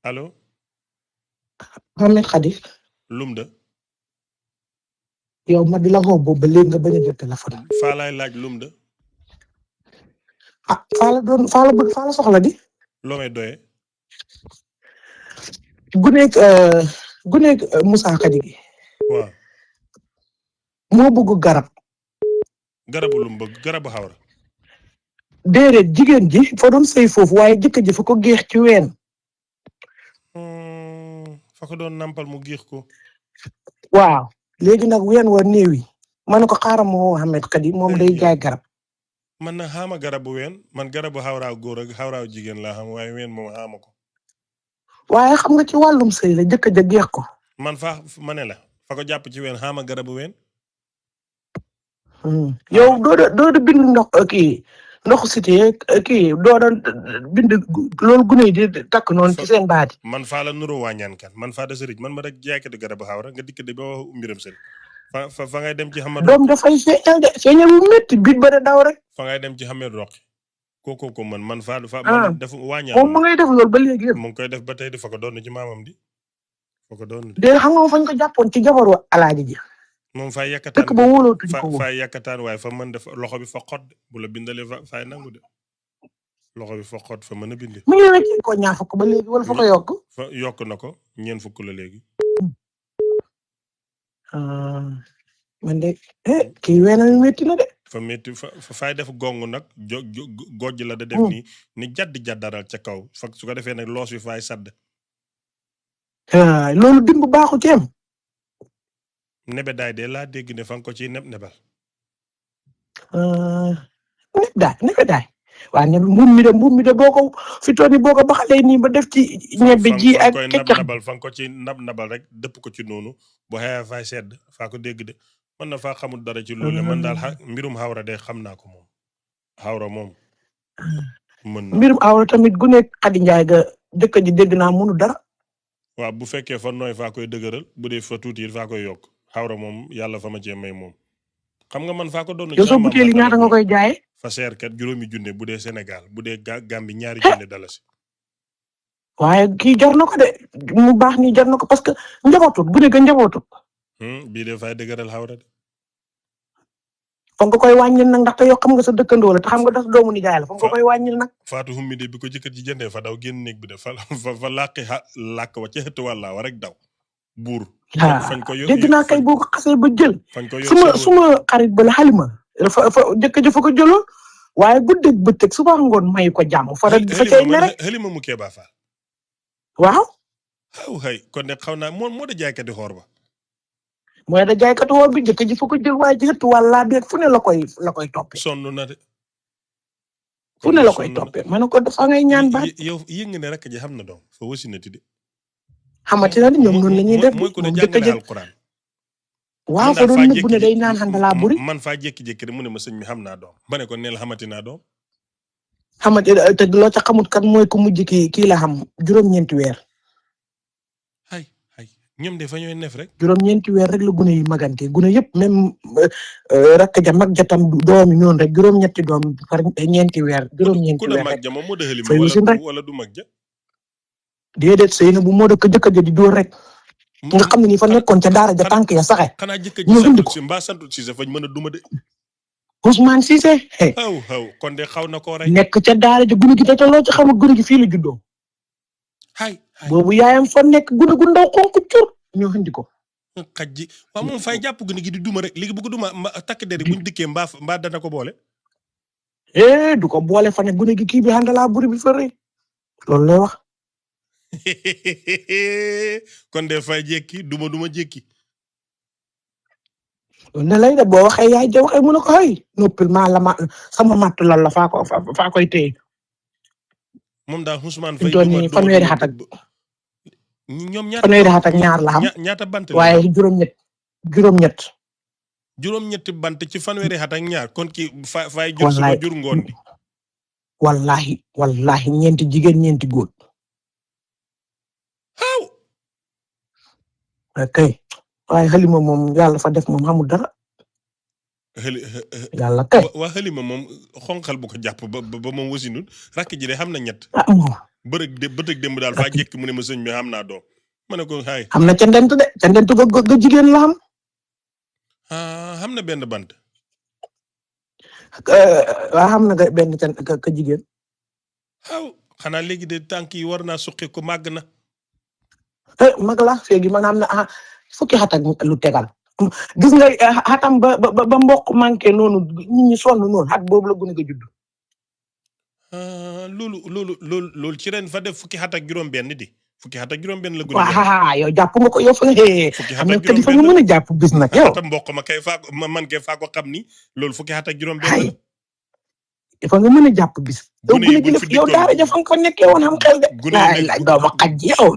allo Mohamed Khadi lum de yow ma di la woo boobu ba léegi nga bañ a jël téléphone faa laay laaj lum de ah faa la soxla di loo may doyee guneeg Moussa Khadi gi waaw moo bëgg garab garabu lum bëgg garabu xawra déedéet jigéen ji fa doon sëy foofu waaye jëkkër ji fa ko géex ci ween fa ko doon nampal mu giix ko waaw léegi nag ween wa néew yi ma ne ko xaaral ma woo Mohamed Khadi moom day jaay garab man na xaama garabu ween man garabu xawraaw góor ak xawraaw jigéen laa xam waaye ween moom xaama ko waaye xam nga ci wàllum sëy la jëkkër ja géex ko man fa ma ne la fa ko jàpp ci ween xaama garabu ween yow doo da bind ndox ndoxu cité kii doo doon bind loolu gune yi di takk noonu ci seen baati man faa la nuroo wàññaan kan man faa da sëriñ man ma rek jaaykati garabu xawra nga dikk de ba wax mbiram sëriñ fa ngay dem ci xamet doom dafay feeñal de feeñal bu métti biit ba da daw rek fa ngay dem ci xamet roqi ko man faa man def wàññaan moom mu ngay def loolu ba léegi mu ngi koy def ba tey di fa ko doon ci maamam di fa ko doon de xam nga fañ ko jàppoon ci jabaru alaaji ji moom fay yakkataan dëkk ba wóolootuñ ko woon fay yakkataan waaye fa mën def loxo bi fa xot bu la bindalee fay nangu de loxo bi fa xot fa mën a bindi mu ngi wecc ko ñaar fukk ba léegi wala fa ko yokk fa yokk na ko ñeen fukk la léegi man de kii weenal métti na de fa métti fa fay def gong nag gojj la da def nii ni jaddaral ca kaw fa su ko defee nag loos bi fay sadd loolu dimb baaxu ci am nebe daay de laa dégg ne fa nga ko ciy nebal nebe daay waaw mbuum mi de boo ko fi tooni boo ko baxalee nii ba def ci ñebe ji ak keccax nabal fa nga ko ci nabal rek dëpp ko ci noonu bu xewee fay sedd faa ko dégg de man na faa xamul dara ci loolu man daal mbirum xawra de xam naa ko moom xawra moom mën na mbirum xawra tamit gu nekk Xadi Njaay ga jëkk ji dégg naa mënu dara waaw bu fekkee fa nooy faa koy dëgëral bu dee fa tuuti faa koy yokk xawra moom yàlla fa ma cee may moom xam nga man faa ko doon yow soo butéeli ñaata nga koy jaaye fa seer kat $5,000 bu dee Sénégal bu dee Gambie $2,000 waaye kii jar na ko de mu baax nii jar na ko parce que njabootut bu nekk njabootut bii de fay dëgëral xawra de fa nga koy wàññil nag ndaxte yow xam nga sa dëkkandoo la te xam nga das doomu ni jaay la fa nga koy wàññil nag faatu hummi de bi ko jëkkër ji jëndee fa daw génn néeg bi de fa làqi làkk wa ca xëtt wàllaa wa rek daw buur fañ ko dégg naa kay boo ko xasee ba jël fañ ko suma xarit ba la xalima fa jëkk ja fa ko jëloon waaye guddeeg bëccëg suba ngoon may ko jàmm fa cay ne rek xalima mu Keba Fall waaw xëy kon ne xaw naa moo da jaaykati xoor ba mooy da jaaykati xoor bi jëkk ji fa ko jël waaye ji xëtt wàllaa beeg fu ne la koy toppee sonn na de fu ne la koy toppee ma ne ko dafa ngay ñaan baat yow yëg nga ne rek ji xam na doom fa wasinati de xamante na ni ñoom noonu la ñuy def mooy ko ne moom jëkk jàngale ji alquran waaw fa doon nëbbu ne day naan xandalaa buri man faa jékki-jékki rek mu ne ma sëñ mi xam naa doom ba ne ko neel xamati naa doom xamante te loo ca xamut kat mooy ku mujj kii la xam juróom-ñeenti weer ay ñoom de fa ñooy nef rek juróom-ñeenti weer rek la gune yi magante gune yëpp même rakk ja mag ja tam doomi noonu rek juróom-ñetti doom par ñeenti weer juróom-ñeenti weer ku da mag ja moom moo dëxali fay wasin rek wala du mag ja déedéet sëy na bu moo dëkk jëkk ja di dóor rek nga xam ne nii fa nekkoon ca daara ja tànk ya saxe xanaa jëkk ji santut si mbaa santut si sa fañ mën a duma de Ousmane Cissé xaw kon de xaw na koo rey nekk ca daara ja gune gi te loo ci xamul gune gi fii la juddoo boobu yaayam fa nekk gune gu ndaw xonk cur ñoo indi ko xaj ji waaw moom fay jàpp gune gi di duma rek léegi bu ko duma takk der buñ dikkee mbaa dana ko boole du ko boole fa ne gune gi kii bi xandalaa buri bi fa rëy loolu lay wax kon de fay jékki duma jékki loolu ne lay de boo waxee yaay ja waxee mu ne ko xëy noppil maa la sama matt lal la faa koy téye moom daal Ousmane Faye doon fanweeri xat ak ñoom fanweeri xat ak ñaar la xam ñaata bant waaye juróom-ñett juróom-ñetti bant ci fanweeri xat ak ñaar kon ki fay jur suba jur ngoon di wallahi ñeenti jigéen ñeenti góor kay waaye xalima moom yàlla fa def moom xamul dara xëli yàlla kay waa xëlima moom xonqal bu ko jàpp ba moom wasinul rakk ji de xam na ñett moom bëtëg démb daal faa jékki mu ne ma sëñ bi xam naa doom ma ne ko xaay xam na ca ndent de ca ndent ga jigéen la xam xam na benn bant waa xam na nga benn ka jigéen waaw xanaa léegi de tànk yi war naa suqi ko màgg na mag la féegi man am na fukki xat ak lu tegal gis nga xatam ba mboq manqué noonu nit ñi sonn noonu xat boobu la gune ga judd loolu ci ren fa def fukki xat ak juróom-benn di fukki xat ak juróom-benn la gune waaw yow jàpp nga ko yow fa fukki xat ak juróom-benn fa nga mën a jàpp bis nag yow xatam mboq ma kay faa man kay faa ko xam ni loolu fukki xat ak juróom-benn la fa nga mën a jàpp bis yow gune gi yow daara ja fa nga ko nekkee woon xam xel de laay dooma xaj yow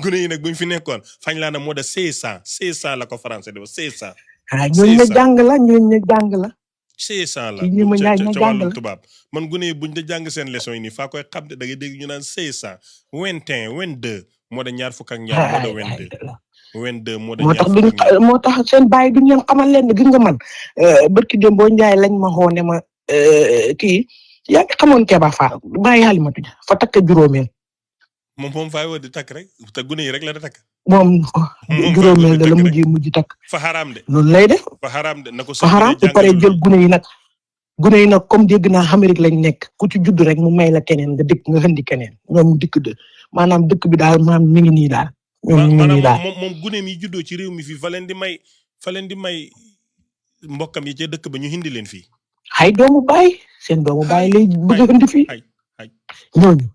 gune yi nag buñ fi nekkoon fañ laa na moo de 600 la ko français de 600 ñooñu la jàng la ñooñu la jàng la 600 la ñi ma ñaay ca wàllum tubaab man gune yi buñ da jàng seen leçon yi nii faa koy xam de da ngay dégg ñu naan 600 21 22 moo de ñaar fukk ak ñaar moo de 22 moo de moo tax duñ moo tax seen bàyyi duñ leen xamal leen gis nga man barki démb boo njaay lañ ma xoone ma kii yaa ngi xamoon Keba Fall bàyyi Halimatu ja fa takk juróomeel moom fay woo di takk rek te gune yi rek la da takk moom juróomeel da la mujj takk fa xaraam de noonu lay def fa xaraam de na ko fa xaraam bu pare jël gune yi nag comme dégg naa Amérique lañ nekk ku ci judd rek mu may la keneen nga dëkk nga xëndi keneen ñoom dëkk de maanaam dëkk bi daal maanaam mi ngi nii daal ñoom mi ngi nii daal moom gune mi juddoo ci réew mi fii fa leen di may mbokkam yi ca dëkk ba ñu hindi leen fii ay doomu baay seen doomu baay lay bëgg a indi fii ñooñu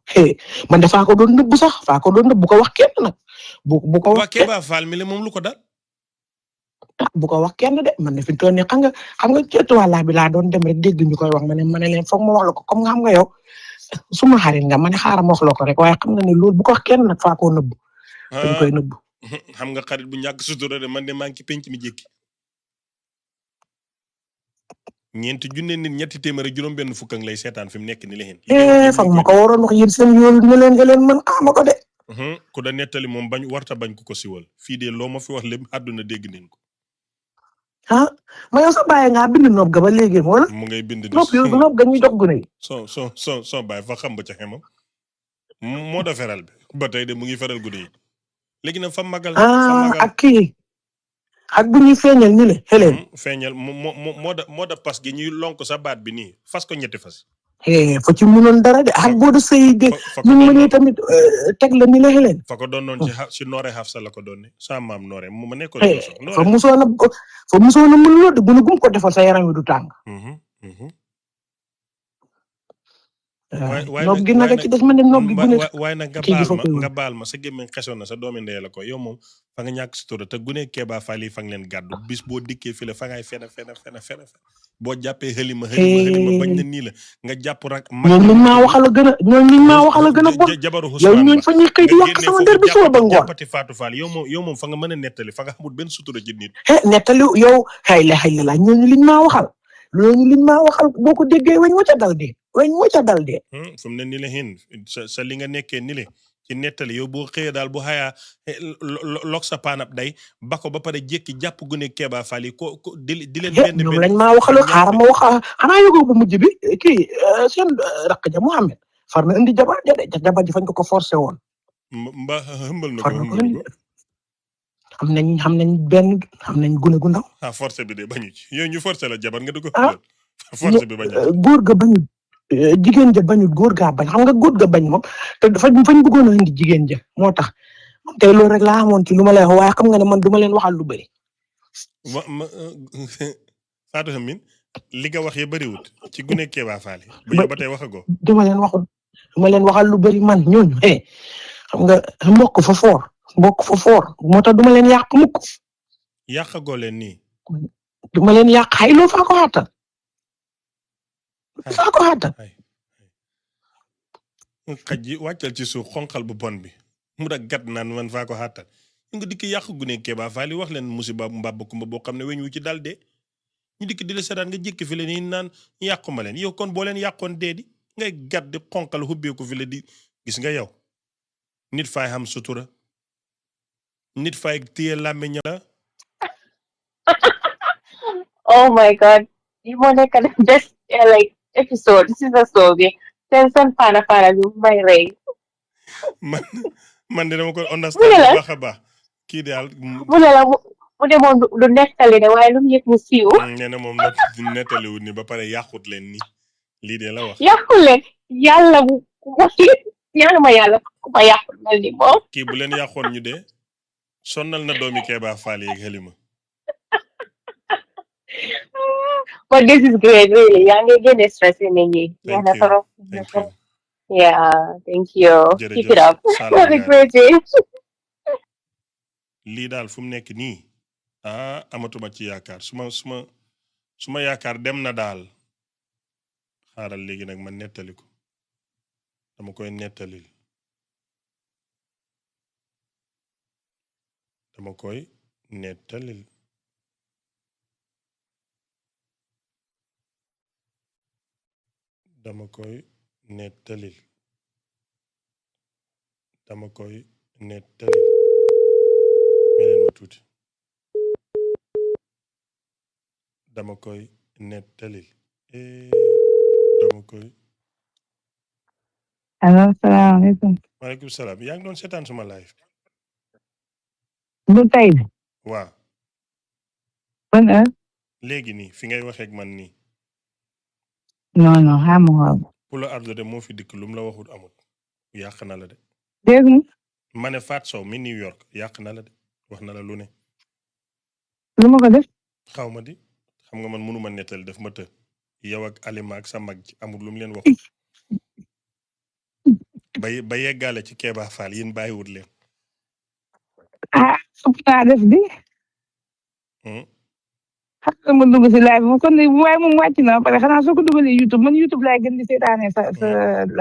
man de faa ko doon nëbbu sax faa ko doon nëbbu bu ko wax kenn nag bu ko wax Keba Fall mi le moom lu ko dal bu ko wax kenn de man de fi mu toll nii xam nga ci wàlla bi laa doon dem rek dégg ñu koy wax ma ne leen foog ma wax la ko comme nga xam nga yow suma xarit nga ma ne xaaral ma wax la ko rek waaye xam nga ne loolu bu ko wax kenn nag faa koo nëbbu dañ koy nëbbu xam nga xarit bu ñàkk sutura de man de maa ngi ci penc mi jékki ñeenti junne nit ñetti téeméer ak juróom-benn fukk ak lay seetaan fi mu nekk ni leen. foog ma ko waroon wax yéen seen yoolu ne leen nga leen mën ama ko de. ku da nettali moom warta bañ ku ko siwal fii de loo ma fi wax lépp àdduna dégg nañ ko. ma yow sa bàyyi ngaa bind nopp ga ba léegi wala. mu ngay bind nopp ga ñuy jox gune yi. soo bàyyi fa xam ba ca xemam moo da feral bi ba tey de mu ngi feral gune yi léegi nag fa magal. ak kii. ak bu ñuy feeñal ni le xeleen feeñal moo da pas gi ñuy lonk sa baat bi nii fas ko ñetti fas fa ci mënoon dara de ak boo da sëy de ñu mënee tamit teg la ni la xeleen fa ko doon noon ci noore xaf sa la ko doon ne sa maam noore mu ma nekkoon fa musoon a mën loo de bu na gum ko defal sa yaram wi du tàng nopp gi nag ci des ma ne nopp gi gune waaye nag nga baal ma sa gémmiñ xesoon na sa doomi ndey la ko yow moom fa nga ñàkk si tura te gune Keba Fall yi fa nga leen gàddu bis boo dikkee fi la fa ngay fena boo jàppee xëlima bañ na nii la nga jàpp rak ñooñu liñ maa waxal a gën a bon jabaru yow ñooñu fa ñuy xëy di yàq sama der bi suba ba ngoon jàppati Fatou Fall yow moom fa nga mën a nettali fa nga xamul benn sutura ci nit nettali yow xëy la ñooñu liñ maa waxal boo ko déggee weñ wa ca dal dee fu mu ne ni la xin sa li nga nekkee ni le ci nettali yow boo xëyee daal bu xayaa lok sa paanab day ba ko ba pare jékki jàpp gune Keba Fall yi ko di leen benn ñoom lañ maa waxal xaaral ma wax xanaa yógoo bu mujj bi kii seen rakk ja Mouhamed far na indi jabar ji fañ ko forcé woon mba hëmbal na ko xam nañ gune gu ndaw forcé bi de bañu ci yow ñu forcé la jabar nga di ko forcé bi bañu góor ga bañu jigéen ja bañut góor gaa bañ xam nga góor ga bañ moom te fañ bëggoon a indi jigéen ja moo tax te loolu rek laa amoon ci lu ma lay wax waaye xam nga ne man duma leen waxal lu bëri. Fatou Hamine li nga wax ya bëriwut ci gune Keba Fall yi ba tey waxagoo. duma leen waxal lu bëri man ñooñu xam nga mbokk fa foor moo tax duma leen yàq mukk. yàqagoo leen nii. duma leen yàq xay loo faa ko xaatal. faa ko xaatal. xaj ji wàccal ci suuf xonqal bu bon bi mu da gat naan man faa ko xaatal ñu ngi dikk yàq gune Keba Fall yi wax leen musiba mbàbb kumba boo xam ne weñ wu ci dal dee ñu dikk di la seetaan nga jékki fi la nii naan yàquma leen yow kon boo leen yàqoon dee di ngay gat di xonqal xubbeeku fi la di gis nga yow nit faay xam sutura nit faay téye làmmiñam la Oh my God. You want to kind of just like episode. This is a story. Send some fana you my ray. man man de dama ko Mu understand ne bu la baax a baax kii daal mu ne la mu ne moom du nettali de waaye lu mu yëg mu siiw. nee na moom nag nettaliwut ni ba pare yàqut leen ni lii de la wax Yàqul leen yàlla bu ñaanuma yàlla ku ma yàqul mel ni moom. kii bu leen yàqoon ñu de sonnal na doomi Keba Fall yeeg Halima But this is great, really. Yaa ngi génne stress yi nit ñi. thank Neex na you trop. thank you Yeah, thank you. Keep it jërëjëf up. Sala Have a Ndiaye great day. lii daal fu mu nekk nii amatuma ci yaakaar suma yaakaar dem na daal xaaral léegi nag ma nettali ko dama koy nettalil dama koy nettalil dama koy nettalil dama koy nettalil meleen ma tuuti dama koy nettalil dama koy allo salaamaaleykum. maaleykum salaam yaa ngi doon seetaan suma live du tey bi. waaw ban heure. léegi nii fi ngay waxeek man nii non non xaaral ma xool. Pulo Ardo de moo fi dikk lu mu la waxut amut yàq na la de dégg nga. ma ne Fatou Sow mi New York yàq na la de wax na la lu ne lu ma ko def. xaw ma di xam nga man mënuma nettal def ma të yow ak Alima ak sa mag ji amul lu mu leen waxut ba yeggaale ci Keba Fall yéen bàyyiwut leen ah ëpp naa def di. Hmm? xam nga ma dugg si live bi kon waaye moom wàcc na ba pare xanaa soo ko dugalee YouTube man YouTube laay gën di seetaanee sa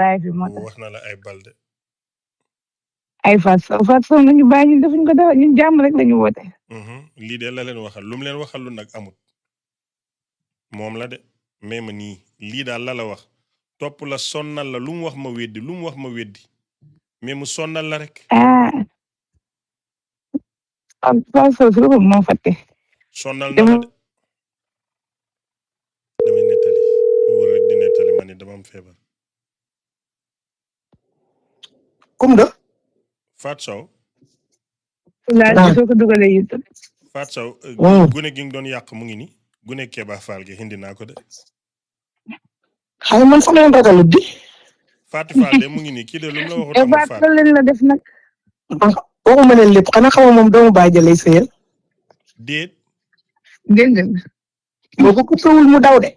live bi moo tax. wax na la ay balde ay Fatou Sow nañu bàyyi ñun defuñ ko dara ñun jàmm rek lañu woote. lii de la leen waxal lu mu leen waxal lu nag amut moom la de mais ma nii lii daal la wax topp la sonnal la lu mu wax ma weddi lu mu wax ma weddi mais mu sonnal la rek ah Fatou Sow si boppam moo fàtte. sonnal na la de damay nettali wër rek di nettali ma ne dama am feebar comme de Fatou Sow laaj soo ko dugalee YouTube. Fatou Sow gune gi nga doon yàq mu ngi ni gune Keba Fall gi hindi naa ko de xay man fa leen ragalut di Fatou Fall de mu ngi ni kii de lu mu la waxut amul Fatou Fatou leen la def nag. waxuma leen lépp xanaa xamoo moom doomu baay jëlay sëyal déet dégg nga. boo ko coupéwul mu daw de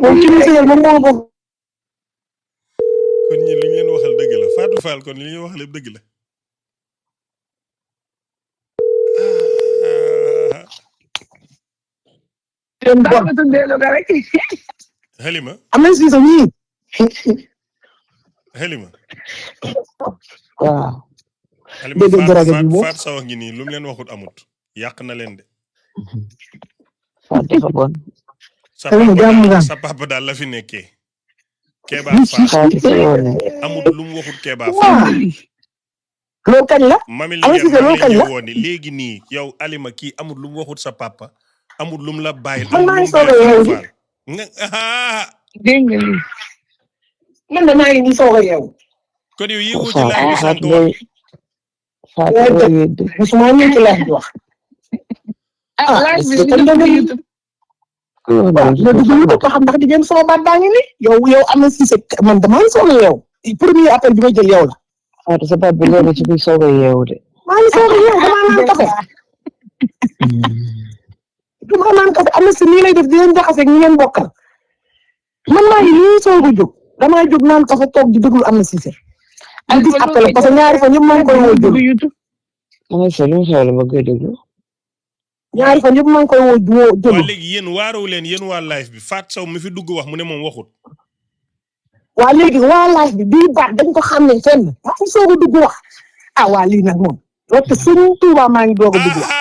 moom ci mu sëyal moom moo ko kon ñi li ñu leen waxal dëgg la Fatou Fall kon li ñuy wax lépp dëgg la leen bon ma tuddee lu rek. Halima am nañ si sa ñii Halima waaw Halima dégg nga rajo bi moom Fatou Sow ngi nii lu mu leen waxut amut yàq na leen de Fatou dafa bon sa papa daal la fi nekkee Keba Fall amut lu mu waxut Keba Fall loolu kañ la mami li Ama Cissé loolu kañ la woon ni léegi nii yow Alima kii amut lu mu waxut sa papa amut lu mu la bàyyil man maa ngi amut soog a lu mu yeewu Fall nga dégg nga lii. man de maa ngi nii soog a yeewu kon yow yi wuti laaj bi sànq wax musuma ñëw ci laaj bi wax laaj bi kon da YouTube waaw nga dugg YouTube ko xam ndax di ngeen sama baat baa ngi ni yow am na Cissé man damaa ngi soog a yeewu premier appel bi ma jël yow la Fatou sa papa bi léegi ci biir soog a yeewu de. maa ngi soog a yeewu damaa naan kafe damaa naan kafe am na si nii lay def di leen jaxase ak ñi ngeen bokkal man maa ngi nii soog a jóg damaa jóg naan kafe toog di déglu am na Cissé di gis appel parce que ñaari fan yëpp maa ngi koy woo jóg YouTube. ma ne sa lu mu xew la ma koy déglu. ñaari fan yëpp maa ngi koy woo jóg waa léegi yéen waaruwu leen yéen waa live bi Fatou Sow mi fi dugg wax mu ne moom waxut waa léegi waa laaj bi bii baat dañ ko xam ne fenn maa ngi soog a dugg wax waa lii nag moom waxtu suñu Tuuba maa ngi doog a dugg wax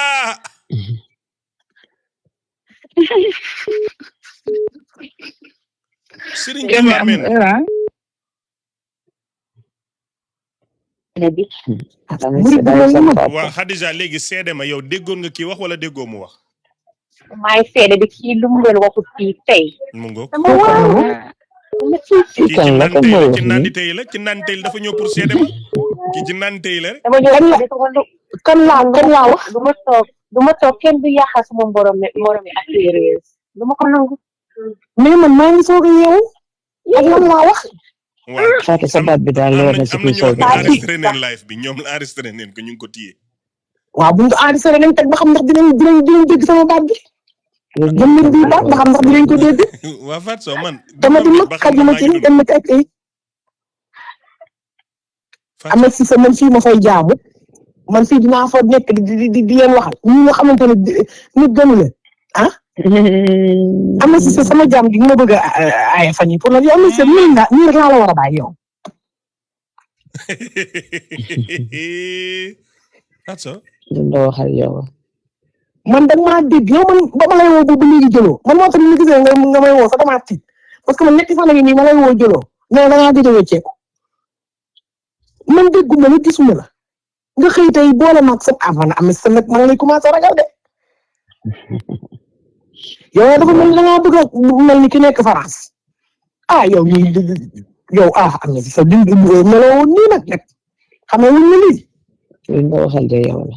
Serigne Touba men bi murid bu mel ni man waa Khadija léegi seede ma yow déggoon nga kii wax wala déggoo mu wax maay seede bi kii lu mu leen waxut fii tey mu ngoog dama waaw kii ci nandite yi la ci nandite yi dafa ñëw pour seede ma kii ci nandite yi la rek dama ñëw kan laa wax du ma toog kenn du yàqa sama moromi affaire du ma ko nangu mais man maa ngi soog a yeewu ak lan laa wax waaw Fatou sa baat bi daal leer na si kuy soog a enregistré neen live bi ñoom la enregistré neen ko ñu ngi ko téye waaw bu ñu ko enregistré nañ teg ba xam ndax dinañ dégg sama baat bi jëm nañ bii baat ba xam ndax dinañ ko dégg waa Fatou Sow man dama di mag xajuma ci dem na ci ak ay am na si sa man fii ma fay jaamu man fii dinaa fa nekk di leen waxal ñi nga xamante ne nit gënu leen ah am na si sa sama jaam gi nga bëgg a ay fan yi pour la yow am na si nii rek laa la war a bàyyi yow Fatou Sow dina waxal yow man da maa dégg yow man ba ma lay woo boobu léegi jëloo man moo tax ni gisee nga may woo sax damaa tiit parce que man ñetti fan yi nii ma lay woo jëloo mais da ngaa gëj a wecceeku man dégguma la gisuma la nga xëy tey boole maag sa avant am sa nag maa ngi lay commencé ragal de yow dafa mel ni da ngaa bëgg a mel ni ki nekk France yow nii yow am na si sa dindi meloo nii nag xam nga wuñ ne lii dina waxal de yow la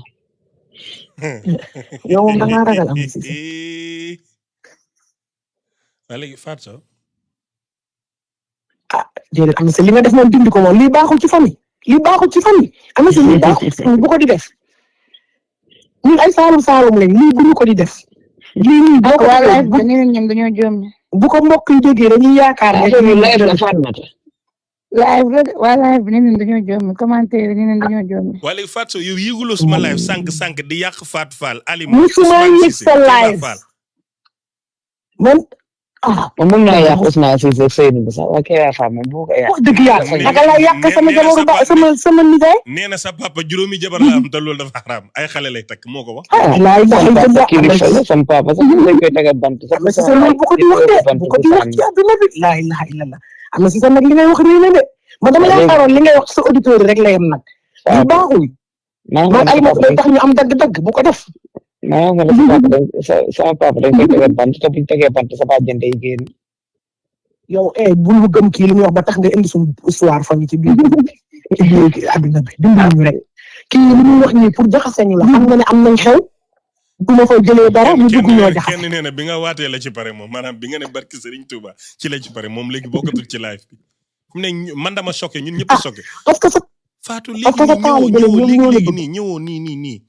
yow moom da ngaa ragal am na si sa waa léegi Fatou Sow déedéet am na si li nga def moom dindi ko moom lii baaxul ci famille lii baaxul ci famille am na si lii baaxul ci famille bu ko di def ñun ay saalum lañ lii bu ñu ko di def lii nii boo ko ñoom dañoo joom bu ko mbokk yi déggee dañuy yaakaar ne live la Fatmata waa live bi nee dañoo joom commentaire nee dañoo joom waa léegi Fatou Sow yow yëguloo suma live sànq di yàq Fatou Fall Ali musuma yëg sa live man mën naa yàq Ousmane Cissé Seydou sax waa kay waa femme bu ko yàq dëgg yàlla naka la yàq sama jabaru ba sama nijaay nee na sa papa juróomi jabar la am te loolu dafa xaraam ay xale lay takk moo ko wax laay sama papa sax dañ koy tege bant sax am na si sa nag bu ko di wax de bu ko di wax ci àdduna bi laa ilaha illallah am na si sa nag li ngay wax réy na de ma dama yaakaaroon li ngay wax sa auditeur yi rek la yem nag li baaxul man ay moom day tax ñu am dagg-dagg bu ko def sama papa dañ koy tege bant te buñ tegee bant sa bàjjen day génn yow bul gëm kii li muy wax ba tax nga indi suñu histoire famille ci biir àdduna bi dimbali ñu rek kii li muy wax nii pour jaxase ñu la xam nga ne am nañ xew bu ma fa jëlee dara mu dugg ñoo jaxase kenn nee na bi nga waatee la ci pare moom maanaam bi nga ne barki Serigne Touba ci la ci pare moom léegi bokkatul ci live bi fu mu ne man dama choqué ñun ñëpp choqué parce que sa Fatou léegi nii ñëwoo nii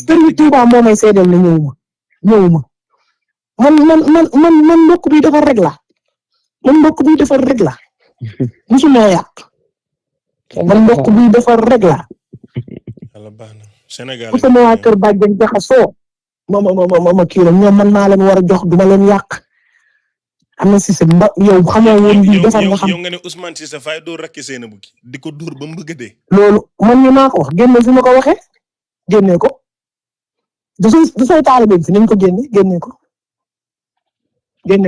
Serigne Touba moo may seedeel ne ñëwuma man mbokk bi dafa rek la man mbokk bi dafa rek la musuma yàq man mbokk bi dafa rek la yàlla baax na Sénégal bu sama waa kër bàjjen jaxasoo ma kii la ñoom man maa leen war a jox duma leen yàq am na si sa yow xamoo woon lii defar nga xam yow nga ne Ousmane Cissé fay dóor rakki seen bu ki di ko dóor ba mu bëgg a dee loolu man ñu maa ko wax génne fi ma ko waxee génne ko du say taalibe fi nañ ko génne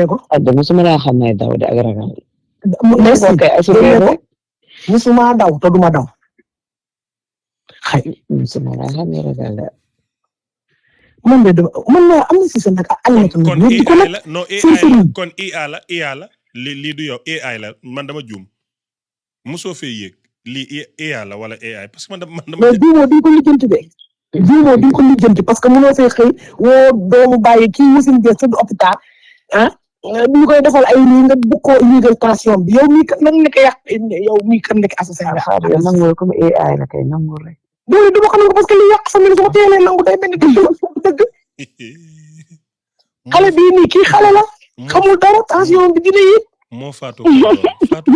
ko adda musuma laa xam ne daw de ak ragal musuma daw te duma daw musuma laa xam ne ragal de man na am na si sa nag alimatu kon AI la non AI la kon IA la lii du yow AI la man dama juum musoo fee yéeg lii IA la wala AI parce que man dama mais juumoo di ko lijjanti de juumoo di ko lijjanti parce que mënoo fee xëy woo doomu bàyyi kii wasin des sa du hôpital ñu koy defal ay nii nga bu ko yéegal tension bi yow mii kat nan nekk yàq yow mii kat nekk association yow nangul comme AI la kay nangul rek loolu du ma ko nangu parce que li yàq famille sama teelee nangu day mel ni dëgg xale bii nii kii xale la xamul dara tension bi dina yéeg moo Fatou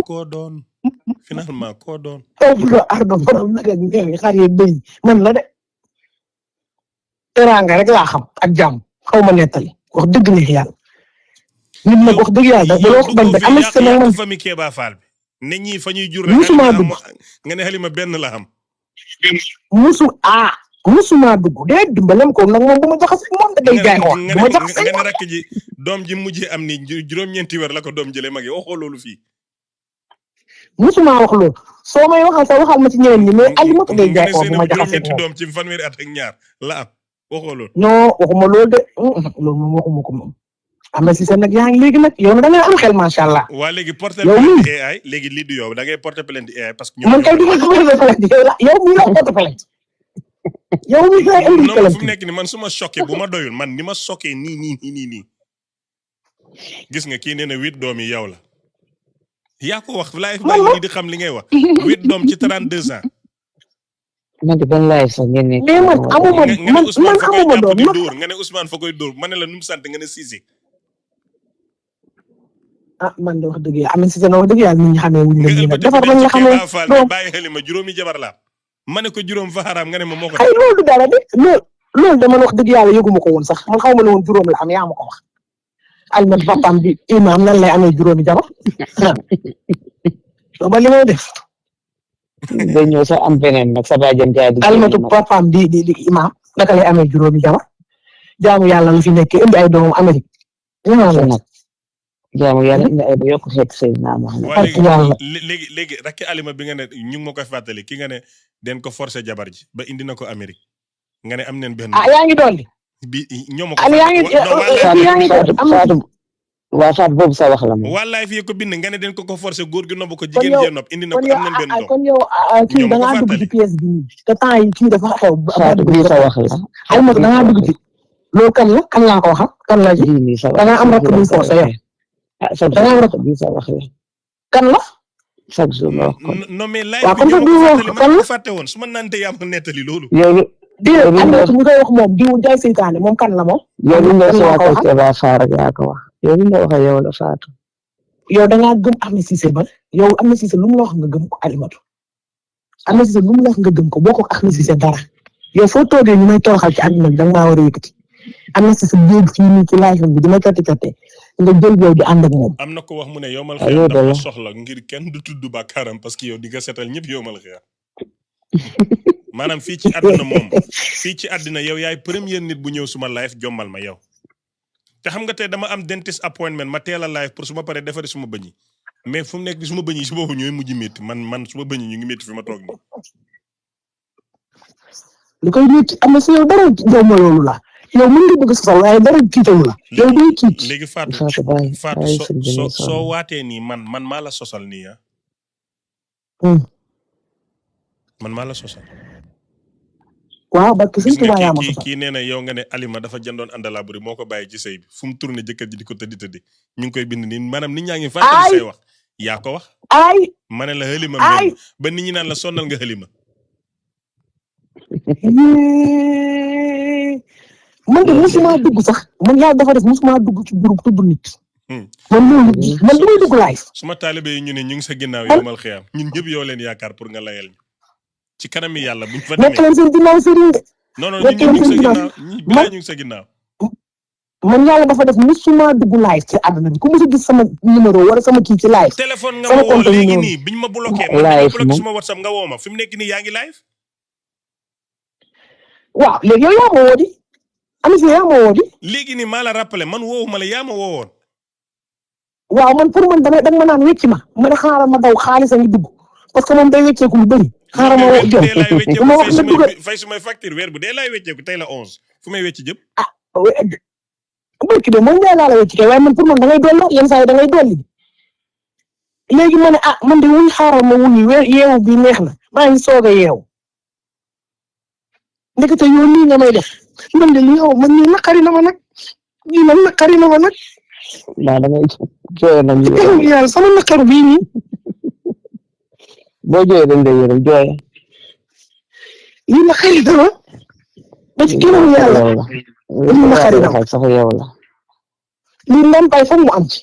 koo doon finalement koo doon ardo borom nag ak ñeewi xar yeeg bëy man la de teraanga rek laa xam ak jàmm xaw ma nettali wax dëgg neex yàlla nit nag wax dëgg yàlla da loo ko bañ de am na si nag man famille Kéba Fall bi ne ñii fa ñuy jur musuma dugg nga ne Halima benn la xam musuma dugg dee dimbalem ko nag moom bu ma jaxase moom da day jaay wax bu ma jaxase nga ne rakk ji doom ji mujjee am ni juróom-ñeenti weer la ko doom jëlee mag yi waxoo loolu fii musuma wax loolu soo may waxal sa waxal ma ci ñeneen ñi mais Alimatu ngay jaay bu ma jaxase juróom-ñetti doom ci fanweeri at ak ñaar la am waxoo loolu. non waxuma loolu de loolu moom waxuma ko moom am na si seen nag yaa ngi léegi nag yow da ngay am xel macha allah. waa léegi porter plainte AI léegi lii du yow da ngay porter plainte AI parce que. man kay du ma porter plainte yow mii la porter plainte yow mii lay indi non fu mu nekk ni man su ma choqué bu ma doyul man ni ma choqué nii gis nga kii nee na 8 doom yi yow la yaa ko wax live baa ngi nii di xam li ngay wax 8 doom ci 32 ans. man de ban live sax ngeen nekk. mais man amuma man amuma doom nga ne Ousmane fa koy dóor ma ne la nu mu sant nga ne Cissé. ah man de wax dëgg yàlla am na si seen wax dëgg yàlla nit ñi xamee wuñ la ñu nag defar nañ la xamee doom bàyyi xel ma juróomi jabar la ma ne ko juróom fa xaraam nga ne ma moo ko. ay loolu du dara de loolu de man wax dëgg yàlla yëguma ko woon sax man xaw ma ne woon juróom la am yaa ma ko wax. Alimatu papaam bi imam nan lay amee juróomi jabar ba li may def. day ñëw sax am beneen nag sa bàjjen jaay di. Alimatu papaam di imam naka lay amee juróomi jabar jaamu yàlla la fi nekk indi ay doomam Amérique. nag jaamu yàlla indi ay ba yokk xeet Seydina Mohamed. léegi rakki Alima bi nga ne ñu ngi ma koy fàttali ki nga ne den ko forcer jabar ji ba indi na ko Amérique nga ne am neen benn. yaa ngi dolli. bi ñoom ko waa Fatou boobu sa wax la moom. wallaay fii ko bind nga ne den ko forcer góor gi nopp ko jigéen jee nopp indi na ko am nañ benn doom. kon yow kii da ngaa dugg ci pièce bi te temps yi kii dafa xew. Fatou bii sa wax la. Alimatu da ngaa dugg ci loolu kan la kan laa ko wax kan la ji. da ngaa am rakk bu forcer yow. da ngaa am rakk bii sa wax la. kan la. chaque jour ma wax ko. non mais laaj waaw comme que kan la fàtte woon su ma nante yaa ma nettali loolu. déedéet Alimatu mu koy wax moom di jaay seytaane moom kan la moom. yow li nga soo ko ba faar ak yaa ko wax. yow li nga wax yow la Fatou. yow da ngaa gëm Ahmed Cissé ba yow Ahmed Cissé lu mu la wax nga gëm ko Alimatu. Ahmed Cissé lu mu la wax nga gëm ko boo ko Ahmed Cissé dara yow foo toogee ñu may toroxal ci àdduna bi da nga maa war a yëkkati Ahmed Cissé jéeg fii nii ci live bi dina cotti nga jël yow di ànd ak moom. am na ko wax mu ne yow mal xëy dafa soxla ngir kenn du tudd bàkkaaram parce que yow di nga seetal ñëpp yow mal xëy maanaam fii ci àdduna moom fii ci àdduna yow yaay premier nit bu ñëw suma live jommal ma yow te xam nga tey dama am dentist appointment ma teel a live pour su ma paree defari suma bëñ yi mais fu mu nekk suma bëñ yi si boobu ñooy mujj métti man suma bëñ yi ñu ngi métti fi ma toog nii. li koy métti am na si yow dara jow ma loolu la yow mën nga bëgg sosal waaye dara tiitalu la yow day tiit. léegi Fatou soo waatee nii man maa la sosal nii ah. man maa la sosal. waaw ba ki Tuubaa yaa ma sosal kii nee na yow nga ne Alima dafa jëndoon àndala buri moo ko bàyyi ci sëy bi fu mu tourné jëkkër ji di ko tëddi ñu ngi koy bind nii maanaam nit ñaa ngi fàttali say wax yaa ko wax. ma ne la Halima ba nit ñi naan la sonnal nga Halima. man de musuma dugg sax man yàlla dafa def musuma dugg ci groupe tudd nit. man loolu man du may dugg live. suma taalibe yi ñu ne ñu ngi sa ginnaaw yomal xiyam ñun ñëpp yoo leen yaakaar pour nga layal ñu ci kanami yàlla buñ fa demee. nekk leen seen ginnaaw sëriñ de. non ñu ngi sa ginnaaw man yàlla dafa def musuma dugg live ci àdduna bi ku musa gis sama numéro wala sama kii ci live. téléphone nga ma woo léegi nii biñ ma bloqué suma WhatsApp nga woo ma fi mu nekk nii yaa ngi live. waaw léegi yow yaa ma woo di Amici yaa ma woo di. léegi nii maa la rappelé man woowu ma la yaa ma woowoon. waaw man pour man danga ma naan wecci ma ne xaaral ma daw xaalis a ngi dugg parce que moom day wecceeku lu bëri. xaaral ma woo jëm ma wax la dugal fay sumay facture weer bu dee laay wecceeku tey la 11 fu may wecci jëm. barki de moom ngay laa la wecci kay waaye man pour man da ngay dolli yenn saa yi da ngay dolli léegi ma ne man de wuñ xaaral ma wuñi yeewu bi neex na maa ngi soog a yeewu ndekete yow nii nga may def man de yow man nii naqari na ma nag nii man naqari na ma nag. da ngay jooy nañ yàlla sama naqaru bii nii. boo jooyee dañ lay yërëm jooy. lii naqari na ma ba ci ginnaaw yàlla. lii naqari na ma sax yow la. lii ndàmpaay foog mu am ci.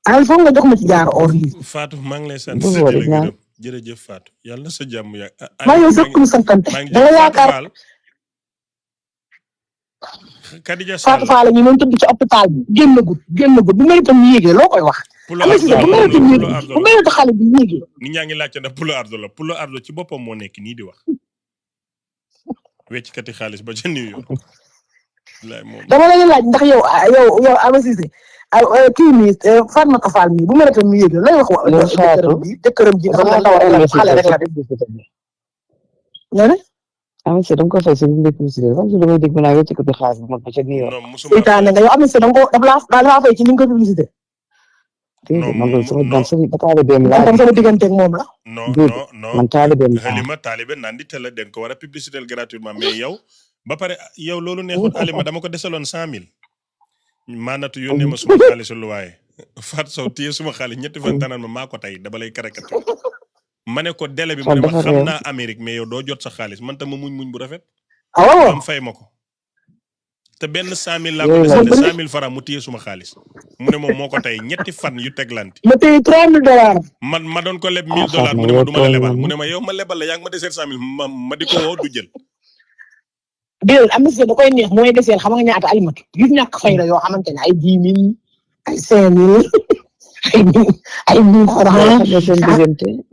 ay foog nga jox ma ci jaar or lii. Fatou maa ngi lay sant di la gërëm jërëjëf Fatou yàlla na sa jàmm ya. maa yow sax ku santante da nga yaakaar. Kadija Sall Fatou Fall ñu doon tëdd ci hôpital bi génn bu may itam yéegee loo koy wax. bu may itam xale bi yéegee. nit ñaa ngi laajte ndax Pulo Ardo la Pulo Ardo ci boppam moo nekk nii di wax weccikati xaalis ba ca New York. dama la laaj ndax yow Aba Cissé kii nii Fatmata Fall mii bu ma rata mi yëg lay wax jëkkëram ji nga xam ne ndaw rek xale rek la def nga ne am si danga ko fay si biir publicité comme si damay dégg ma naa wecc ko bi xaalis bi ma ko ca New York seytaane nga yow am si danga ko dafa fay ci ni nga ko publicité man sama taalibeem laa sama digganteeg moom la non man taalibeem Halima taalibe naan di teel a den ko war a publicité gratuitement mais yow ba pare yow loolu neexul Halima dama ko desaloon 100,000 maanatu yónnee ma suma xaalisu lu waaye Fatou Sow téye suma xaalis ñetti fan tanaan ma maa ko tey dama lay caricature ma ne ko délai bi ma ne ma xam naa Amérique mais yow doo jot sa xaalis man tam ma muñ bu rafet am fay ma ko te benn 100,000 laa ko desal 100,000 francs mu téye suma xaalis mu ne moom moo ko tey ñetti fan yu teglante ma téye $3,000 ma doon ko leb $1,000 mu ne ma du ma la lebal mu ne ma yow ma lebal la yaa ngi ma deseel 100,000 ma di ko woo du jël déedéet am na si da koy neex mooy deseel xam nga ñaata alimatu yu ñàkk fay la yoo xamante ne ay 10,000 ay 5,000 ay 1,000 francs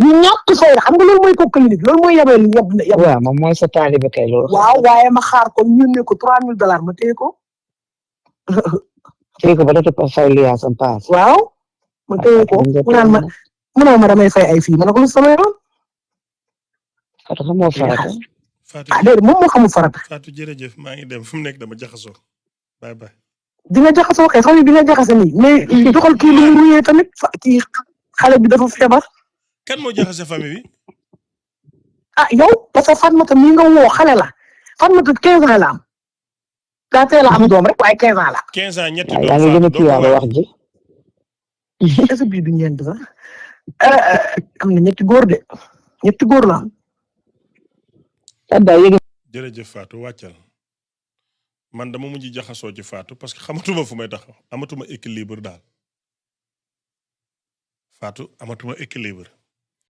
ñu ñàkk fay la xam nga loolu mooy kokkali nit loolu mooy yabal yab waaw moom mooy sa taalibe kay loolu waaw waaye ma xaar ko ñu ne ko $3,000 ma téye ko ba dootoo pa fay liyaasam paas waaw ma téye ko mu naan ma damay fay ay fii ma ne ko lu sama yoon Fatou xamoo farata déedéet moom moo xamul farata Fatou jërëjëf maa ngi dem fu mu nekk dama jaxasoo bye bye di nga jaxasoo kay famille bi nga jaxase nii mais doxal kii lu mu ruyee tamit kii xale bi dafa feebar kan moo jaxase famille bi yow parce que Fatmata mii nga woo xale la Fatmata 15 ans la am daa teel a am doom rek waaye 15 ans la 15 ans ñetti yaa ngi gën a tiyaaba wax ji est-ce que bii du ñeent sax am na ñetti góor la am jërëjëf Fatou wàccal man dama mujj jaxasoo ci Fatou parce que xamatuma fu may taxaw amatuma équilibre daal Fatou amatuma équilibre